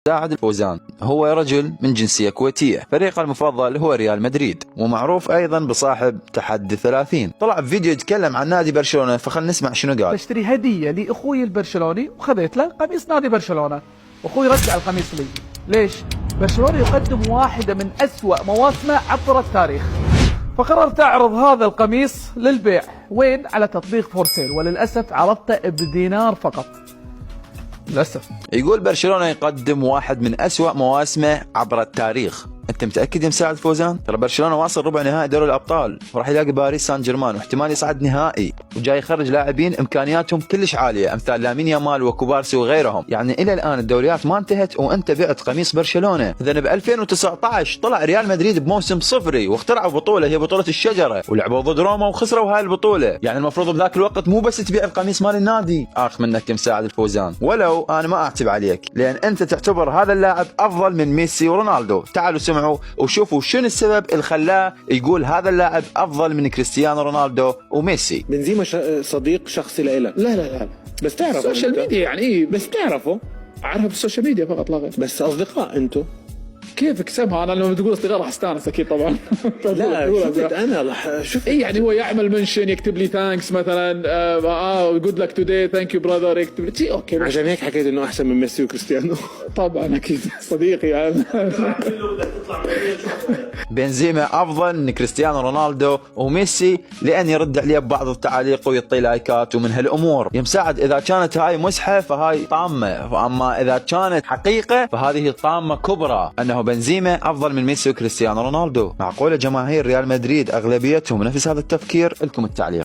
سعد الفوزان هو رجل من جنسية كويتية، فريقه المفضل هو ريال مدريد، ومعروف أيضا بصاحب تحدي 30. طلع بفيديو يتكلم عن نادي برشلونة، فخلنا نسمع شنو قال. بشتري هدية لأخوي البرشلوني وخذيت له قميص نادي برشلونة، أخوي رجع القميص لي. ليش؟ برشلونة يقدم واحدة من أسوأ مواسمه عبر التاريخ، فقررت أعرض هذا القميص للبيع. وين؟ على تطبيق فورسيل، وللأسف عرضته بدينار فقط للأسف. يقول برشلونة يقدم واحد من أسوأ مواسمه عبر التاريخ. انت متاكد يا مساعد فوزان؟ ترى برشلونه واصل ربع نهائي دوري الابطال، وراح يلاقي باريس سان جيرمان، واحتمال يصعد نهائي، وجاي يخرج لاعبين امكانياتهم كلش عاليه امثال لامين يامال وكوبارسي وغيرهم. يعني الى الان الدوريات ما انتهت وانت بعت قميص برشلونه. اذا ب 2019 طلع ريال مدريد بموسم صفري واخترعوا بطوله هي بطوله الشجره، ولعبوا ضد روما وخسروا هاي البطوله. يعني المفروض بذاك الوقت مو بس تبيع القميص مال النادي. اخ منك يا مساعد الفوزان، ولو انا ما اعتب عليك لان انت تعتبر هذا اللاعب افضل من ميسي ورونالدو. تعالوا سمعوا وشوفوا شنو السبب اللي خلاه يقول هذا اللاعب افضل من كريستيانو رونالدو وميسي. بنزيما صديق شخصي لإلك؟ لا بس تعرفه السوشيال ميديا يعني بس تعرفه اعرفها بالسوشيال ميديا فقط لا غير. بس اصدقاء انتو كيف اكسبها انا لما تقول اصدقاء راح استانس اكيد طبعا. لا شفت انا راح شفت اي يعني هو يعمل منشن، يكتب لي ثانكس مثلا، جود لك توداي، ثانك يو براذر، يكتب لي اوكي. عشان هيك حكيت انه احسن من ميسي وكريستيانو. طبعا اكيد صديقي يعني. بنزيما افضل من كريستيانو رونالدو وميسي لان يرد عليه ببعض التعاليق ويعطي لايكات ومن هالامور. يا مساعد اذا كانت هاي مزحه فهاي طامه، واما اذا كانت حقيقه فهذه طامه كبرى انه بنزيما افضل من ميسي وكريستيانو رونالدو. معقوله جماهير ريال مدريد اغلبيتهم نفس هذا التفكير؟ لكم التعليق.